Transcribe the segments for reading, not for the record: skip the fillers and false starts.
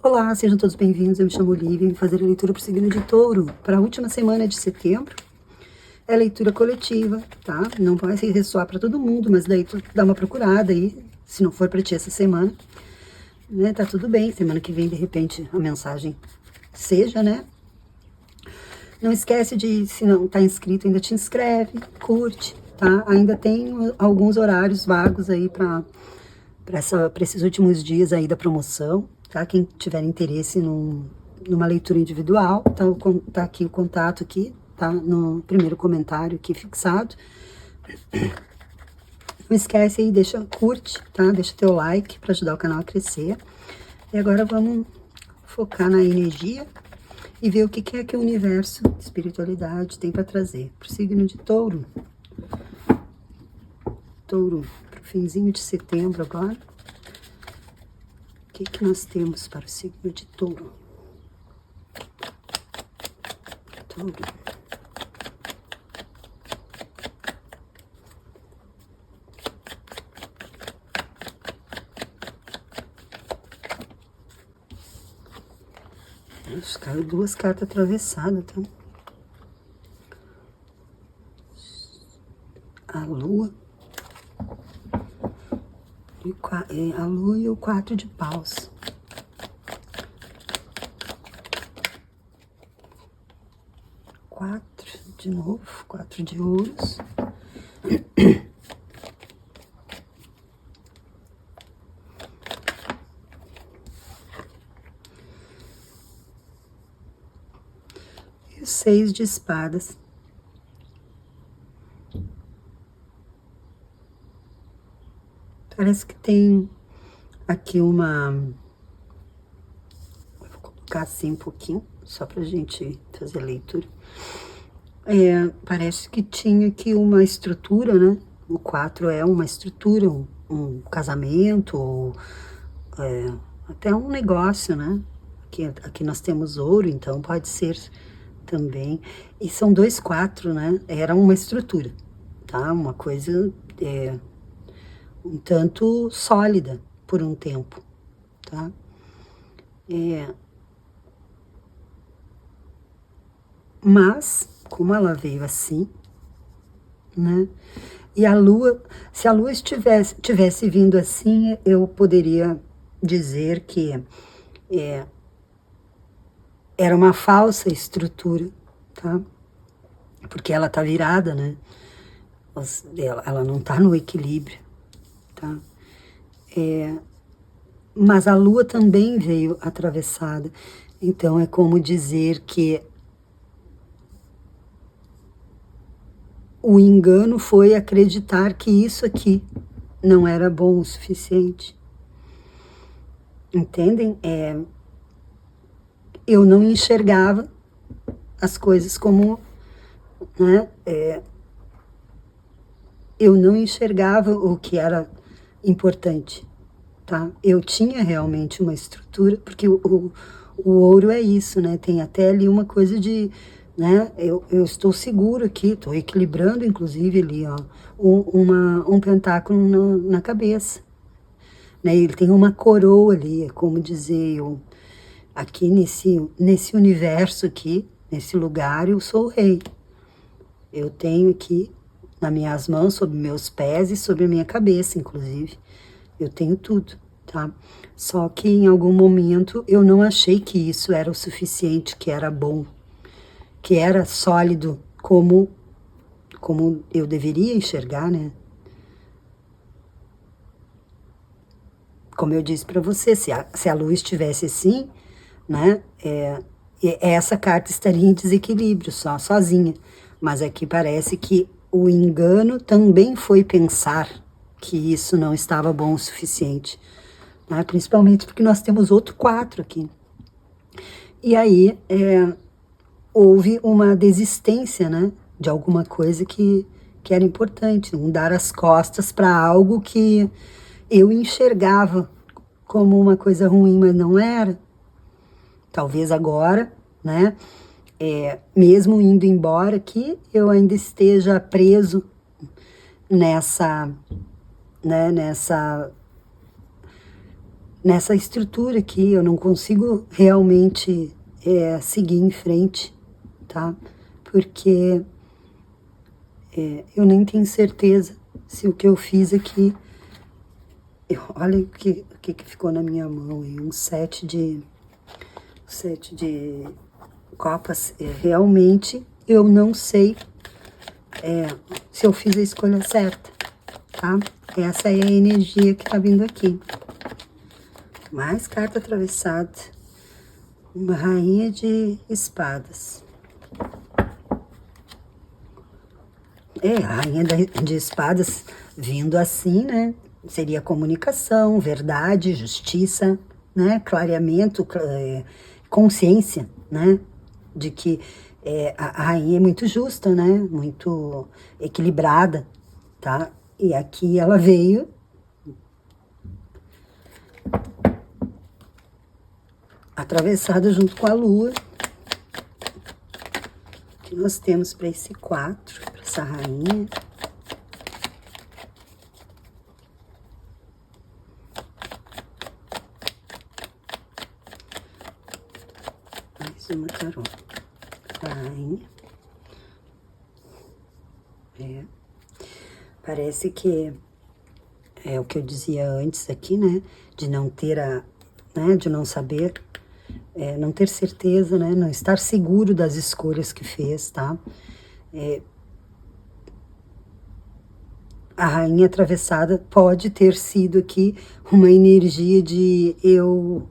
Olá, sejam todos bem-vindos. Eu me chamo Lívia e vim fazer a leitura para o signo de Touro para a última semana de setembro. É leitura coletiva, tá? Não vai se ressoar para todo mundo, mas daí tu dá uma procurada aí, se não for para ti essa semana, né? Tá tudo bem. Semana que vem, de repente, a mensagem seja, né? Não esquece de, se não tá inscrito, ainda te inscreve, curte, tá? Ainda tem alguns horários vagos aí para esses últimos dias aí da promoção, tá? Quem tiver interesse numa leitura individual, tá aqui o contato aqui, tá? No primeiro comentário aqui fixado. Não esquece aí, curte, tá? Deixa teu like para ajudar o canal a crescer. E agora vamos focar na energia e ver o que é que o universo, espiritualidade, tem para trazer pro signo de Touro. Touro, pro finzinho de setembro agora. O que nós temos para o signo de Touro? Touro. Caiu duas cartas atravessadas, tá? A lua. A lua e o 4 de paus. Quatro, de novo, 4 de ouros. E o 6 de espadas. Parece que tem aqui uma... Eu vou colocar assim um pouquinho, só pra gente fazer a leitura. Parece que tinha aqui uma estrutura, né? O 4 é uma estrutura, um casamento, ou até um negócio, né? Aqui nós temos ouro, então pode ser também. E são 2 4, né? Era uma estrutura, tá? Uma coisa... um tanto sólida por um tempo, tá? Mas, como ela veio assim, né? E a lua, se a lua tivesse vindo assim, eu poderia dizer que era uma falsa estrutura, tá? Porque ela tá virada, né? Ela não tá no equilíbrio, tá? Mas a lua também veio atravessada. Então, é como dizer que o engano foi acreditar que isso aqui não era bom o suficiente. Entendem? Eu não enxergava as coisas como, né? Eu não enxergava o que era importante, tá? Eu tinha realmente uma estrutura, porque o ouro é isso, né? Tem até ali uma coisa de, né? Eu estou seguro aqui, estou equilibrando, inclusive, ali, ó, um pentáculo na cabeça, né? Ele tem uma coroa ali, é como dizer, aqui nesse universo aqui, nesse lugar, eu sou o rei. Eu tenho aqui nas minhas mãos, sobre meus pés e sobre a minha cabeça, inclusive. Eu tenho tudo, tá? Só que em algum momento eu não achei que isso era o suficiente, que era bom, que era sólido como eu deveria enxergar, né? Como eu disse para você, se a lua estivesse assim, né? Essa carta estaria em desequilíbrio, sozinha. Mas aqui parece que o engano também foi pensar que isso não estava bom o suficiente, né? Principalmente porque nós temos outro 4 aqui. E aí houve uma desistência, né, de alguma coisa que era importante, um dar as costas para algo que eu enxergava como uma coisa ruim, mas não era. Talvez agora, né, mesmo indo embora aqui, eu ainda esteja preso nessa, né, nessa estrutura aqui, eu não consigo realmente seguir em frente, tá? Porque eu nem tenho certeza se o que eu fiz aqui... olha o que ficou na minha mão, um sete de copas. Realmente, eu não sei se eu fiz a escolha certa, tá? Essa é a energia que tá vindo aqui. Mais carta atravessada. Uma rainha de espadas. A rainha de espadas vindo assim, né? Seria comunicação, verdade, justiça, né? Clareamento, consciência, né? De que a rainha é muito justa, né? Muito equilibrada, tá? E aqui ela veio atravessada junto com a lua. O que nós temos para esse 4, para essa rainha? Mais uma tarô. Rainha. Parece que é o que eu dizia antes aqui, né? De não ter de não saber, não ter certeza, né? Não estar seguro das escolhas que fez, tá? A rainha atravessada pode ter sido aqui uma energia de eu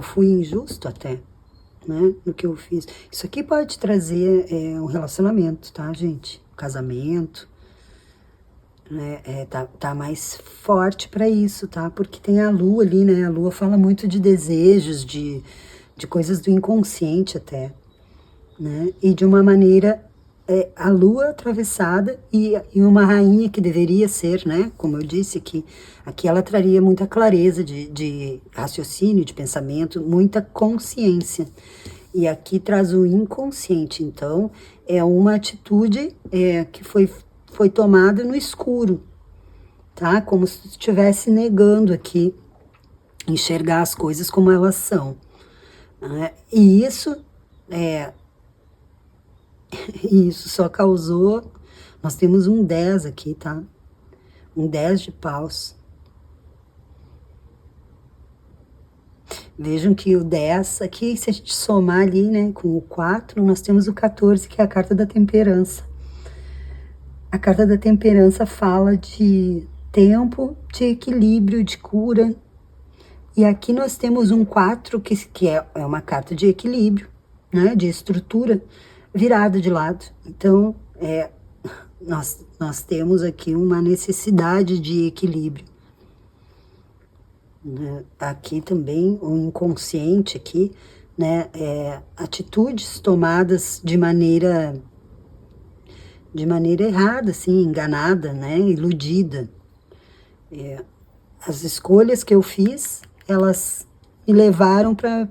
fui injusto até, né? No que eu fiz. Isso aqui pode trazer um relacionamento, tá, gente? Casamento, né? Tá mais forte para isso, tá? Porque tem a lua ali, né? A lua fala muito de desejos, de coisas do inconsciente até, né? E de uma maneira, a lua atravessada e uma rainha que deveria ser, né? Como eu disse, aqui ela traria muita clareza de raciocínio, de pensamento, muita consciência. E aqui traz o inconsciente, então é uma atitude que foi tomada no escuro, tá? Como se estivesse negando aqui enxergar as coisas como elas são, né? E isso só causou... Nós temos um 10 aqui, tá? Um 10 de paus. Vejam que o 10 aqui, se a gente somar ali, né, com o 4, nós temos o 14, que é a carta da temperança. A carta da temperança fala de tempo, de equilíbrio, de cura. E aqui nós temos um 4, que é uma carta de equilíbrio, né, de estrutura, virada de lado. Então, nós temos aqui uma necessidade de equilíbrio. Né? Aqui também o inconsciente aqui, né, atitudes tomadas de maneira errada, assim, enganada, né, iludida. As escolhas que eu fiz, elas me levaram para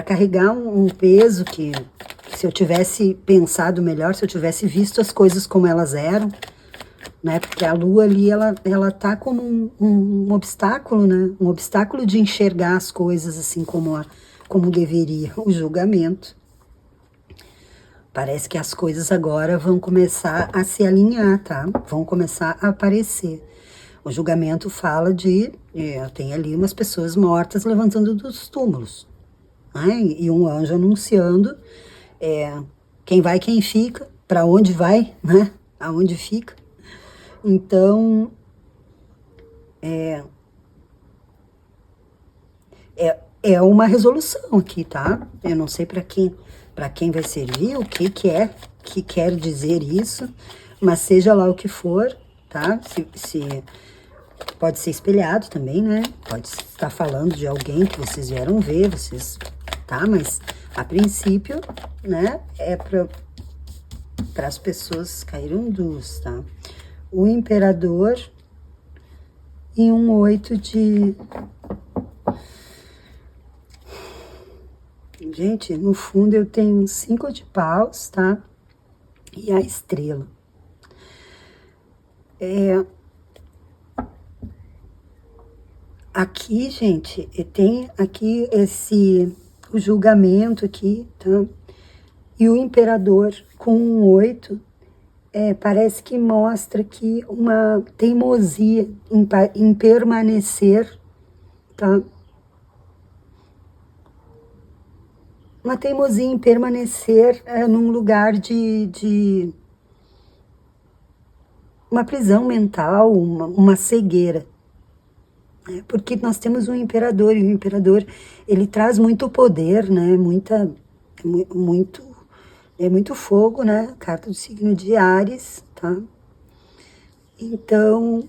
carregar um peso que, se eu tivesse pensado melhor, se eu tivesse visto as coisas como elas eram, né? Porque a lua ali, ela tá como um obstáculo, né? Um obstáculo de enxergar as coisas assim como deveria, o julgamento. Parece que as coisas agora vão começar a se alinhar, tá? Vão começar a aparecer. O julgamento fala tem ali umas pessoas mortas levantando dos túmulos, né? E um anjo anunciando quem vai, quem fica, para onde vai, né? Aonde fica. Então, é uma resolução aqui, tá? Eu não sei para quem vai servir, o que quer dizer isso, mas seja lá o que for, tá? Se pode ser espelhado também, né? Pode estar falando de alguém que vocês vieram ver, tá? Mas, a princípio, né, é para as pessoas caíram duas, tá? O imperador e um 8 de... Gente, no fundo eu tenho um 5 de paus, tá? E a estrela. Aqui, gente, tem aqui o julgamento aqui, tá? E o imperador com um 8, parece que mostra aqui uma teimosia em permanecer, tá? Uma teimosia em permanecer num lugar de uma prisão mental, uma cegueira. Porque nós temos um imperador, e o imperador, ele traz muito poder, né? Muito fogo, né? Carta do signo de Áries, tá? Então,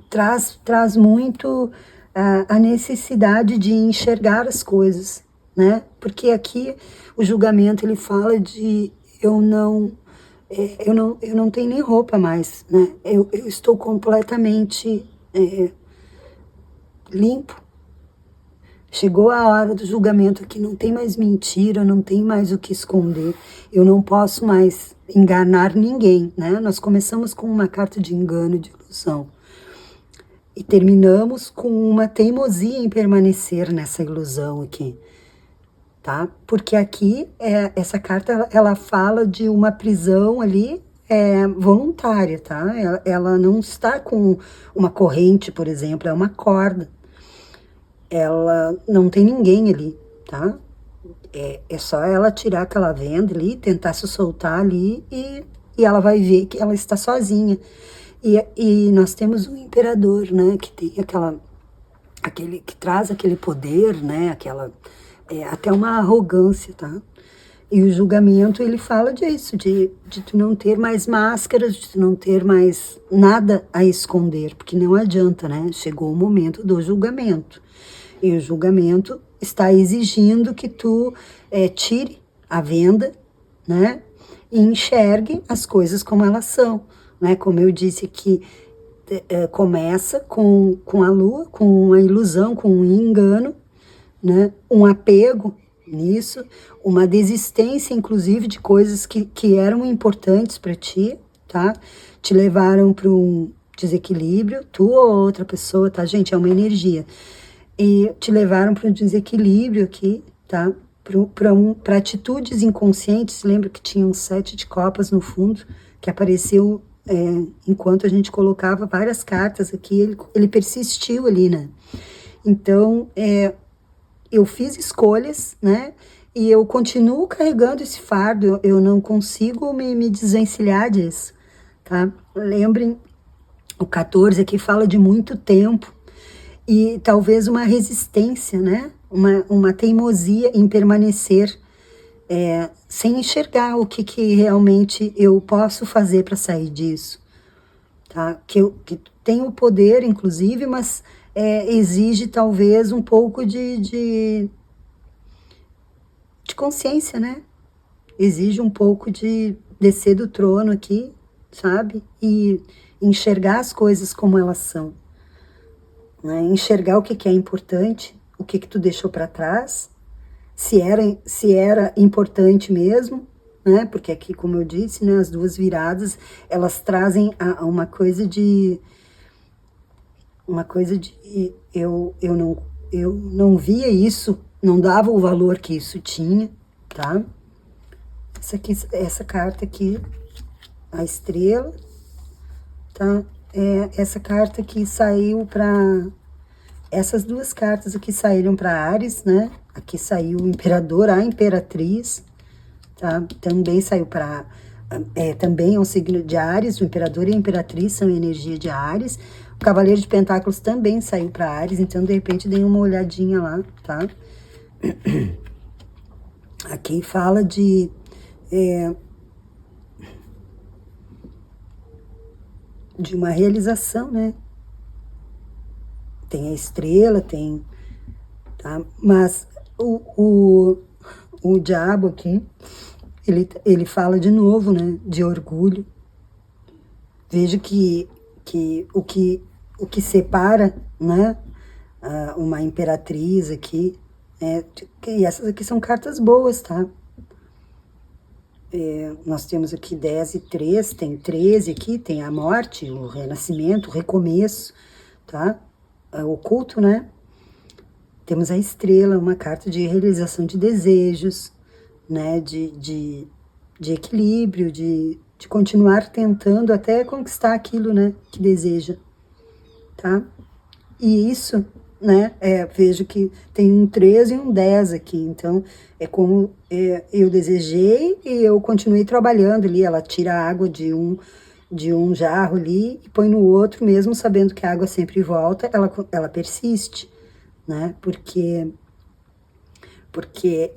traz muito a necessidade de enxergar as coisas, né? Porque aqui o julgamento, ele fala de eu não tenho nem roupa mais, né? Eu estou completamente limpo. Chegou a hora do julgamento aqui, não tem mais mentira, não tem mais o que esconder. Eu não posso mais enganar ninguém, né? Nós começamos com uma carta de engano, de ilusão. E terminamos com uma teimosia em permanecer nessa ilusão aqui, tá? Porque aqui, essa carta, ela fala de uma prisão ali voluntária, tá? Ela não está com uma corrente, por exemplo, é uma corda. Ela não tem ninguém ali, tá? É só ela tirar aquela venda ali, tentar se soltar ali e ela vai ver que ela está sozinha. E nós temos um imperador, né? Que tem que traz aquele poder, né? Até uma arrogância, tá? E o julgamento, ele fala disso, de tu não ter mais máscaras, de tu não ter mais nada a esconder, porque não adianta, né? Chegou o momento do julgamento. E o julgamento está exigindo que tu tire a venda, né? E enxergue as coisas como elas são, né? Como eu disse que começa com a lua, com uma ilusão, com um engano, né? Um apego nisso, uma desistência, inclusive, de coisas que eram importantes para ti, tá? Te levaram para um desequilíbrio, tu ou outra pessoa, tá, gente? É uma energia. E te levaram para um desequilíbrio aqui, tá? Para atitudes inconscientes. Lembra que tinha um 7 de copas no fundo, que apareceu enquanto a gente colocava várias cartas aqui, ele persistiu ali, né? Então, eu fiz escolhas, né? E eu continuo carregando esse fardo, eu não consigo me desvencilhar disso, tá? Lembrem, o 14 aqui fala de muito tempo, e talvez uma resistência, né? Uma teimosia em permanecer sem enxergar o que realmente eu posso fazer para sair disso, tá? Que tenho o poder, inclusive, mas exige talvez um pouco de consciência, né? Exige um pouco de descer do trono aqui, sabe? E enxergar as coisas como elas são. Né? Enxergar o que é importante, o que tu deixou para trás, se era importante mesmo, né? Porque aqui, como eu disse, né, as duas viradas, elas trazem uma coisa de eu não via isso, não dava o valor que isso tinha, tá? Essa carta aqui, a estrela, tá? Essa carta aqui saiu para... Essas duas cartas aqui saíram para Áries, né? Aqui saiu o imperador, a imperatriz, tá? Também saiu para... também é um signo de Áries, o imperador e a imperatriz são energia de Áries. O cavaleiro de pentáculos também saiu para Áries, então de repente dei uma olhadinha lá, tá? Aqui fala de uma realização, né? Tem a estrela, tá? Mas o diabo aqui, ele fala de novo, né? De orgulho. Vejo que o que separa, né? Uma imperatriz aqui, e essas aqui são cartas boas, tá? nós temos aqui 10 e 3, tem 13 aqui, tem a morte, o renascimento, o recomeço, tá? Oculto, né? Temos a estrela, uma carta de realização de desejos, né? De equilíbrio, de continuar tentando até conquistar aquilo, né? Que deseja, tá? E isso, né? Vejo que tem um 13 e um 10 aqui, então é como eu desejei e eu continuei trabalhando ali. Ela tira a água de um jarro ali e põe no outro, mesmo sabendo que a água sempre volta, ela persiste, né? Porque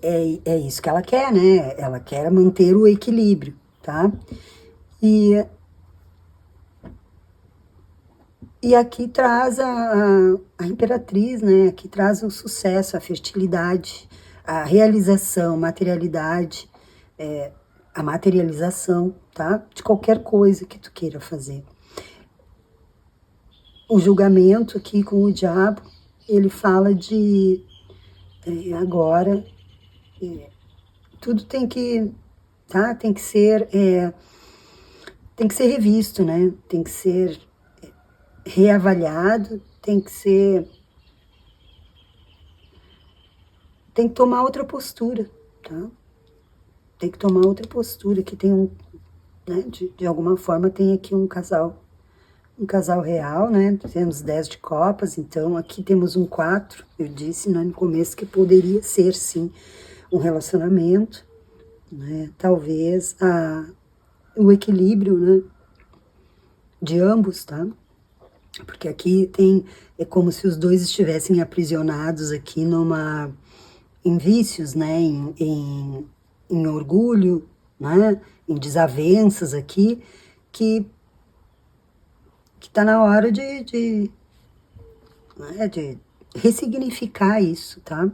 é isso que ela quer, né? Ela quer manter o equilíbrio, tá? E aqui traz a imperatriz, né? Aqui traz o sucesso, a fertilidade, a realização, materialidade, a materialização, tá? De qualquer coisa que tu queira fazer. O julgamento aqui com o diabo, ele fala de agora, tudo tem que, tá? Tem que ser revisto, né? Tem que ser reavaliado, tem que tomar outra postura, tá? Tem que tomar outra postura, que tem né, de alguma forma tem aqui um casal real, né? Temos 10 de copas, então aqui temos um 4, eu disse, né, no começo que poderia ser sim um relacionamento, né? Talvez o equilíbrio, né, de ambos, tá? Porque aqui é como se os dois estivessem aprisionados aqui em vícios, né, em orgulho, né, em desavenças aqui, que tá na hora de ressignificar isso, tá?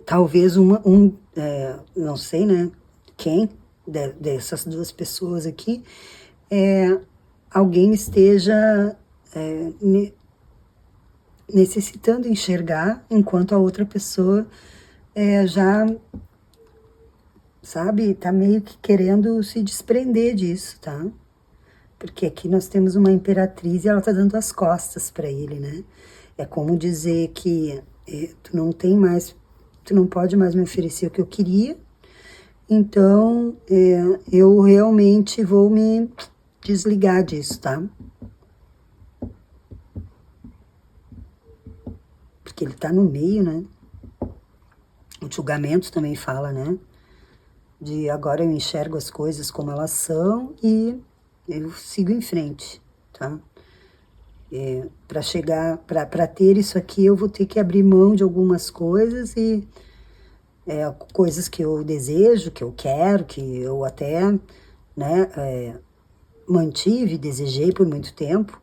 Talvez não sei, né, quem dessas duas pessoas aqui, alguém esteja necessitando enxergar, enquanto a outra pessoa já, sabe, tá meio que querendo se desprender disso, tá? Porque aqui nós temos uma imperatriz e ela tá dando as costas para ele, né? É como dizer que tu não pode mais me oferecer o que eu queria, então eu realmente vou me desligar disso, tá? Porque ele tá no meio, né? O julgamento também fala, né? De agora eu enxergo as coisas como elas são e eu sigo em frente, tá? Para ter isso aqui, eu vou ter que abrir mão de algumas coisas e coisas que eu desejo, que eu quero, que eu até, né, mantive, desejei por muito tempo,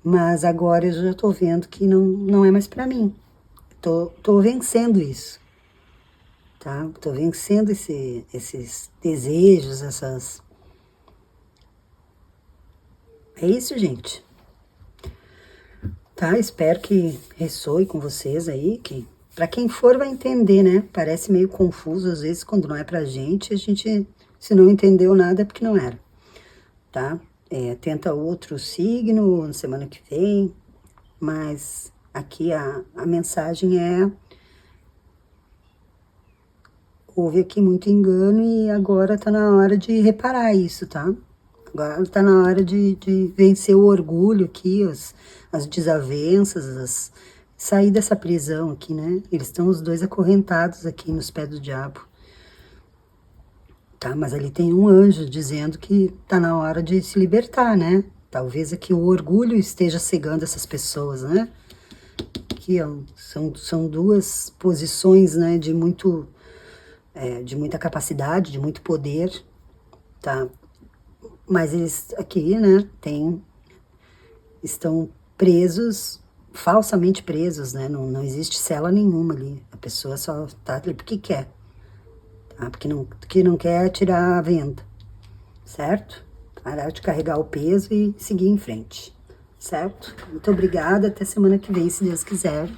mas agora eu já tô vendo que não é mais para mim. Tô vencendo isso, tá? Tô vencendo esses desejos, É isso, gente. Tá? Espero que ressoe com vocês aí, que para quem for vai entender, né? Parece meio confuso às vezes quando não é pra gente, se não entendeu nada é porque não era, tá? Tenta outro signo na semana que vem, mas aqui a mensagem houve aqui muito engano e agora tá na hora de reparar isso, tá? Agora tá na hora de vencer o orgulho aqui, as desavenças, sair dessa prisão aqui, né? Eles estão os dois acorrentados aqui nos pés do diabo. Tá, mas ali tem um anjo dizendo que tá na hora de se libertar, né? Talvez aqui o orgulho esteja cegando essas pessoas, né? Aqui, ó, são duas posições, né, de muita capacidade, de muito poder, tá? Mas eles aqui, né, estão presos, falsamente presos, né? Não existe cela nenhuma ali. A pessoa só tá ali porque quer, tá? Porque não quer tirar a venda, certo? Parar de carregar o peso e seguir em frente, certo? Muito obrigada, até semana que vem, se Deus quiser.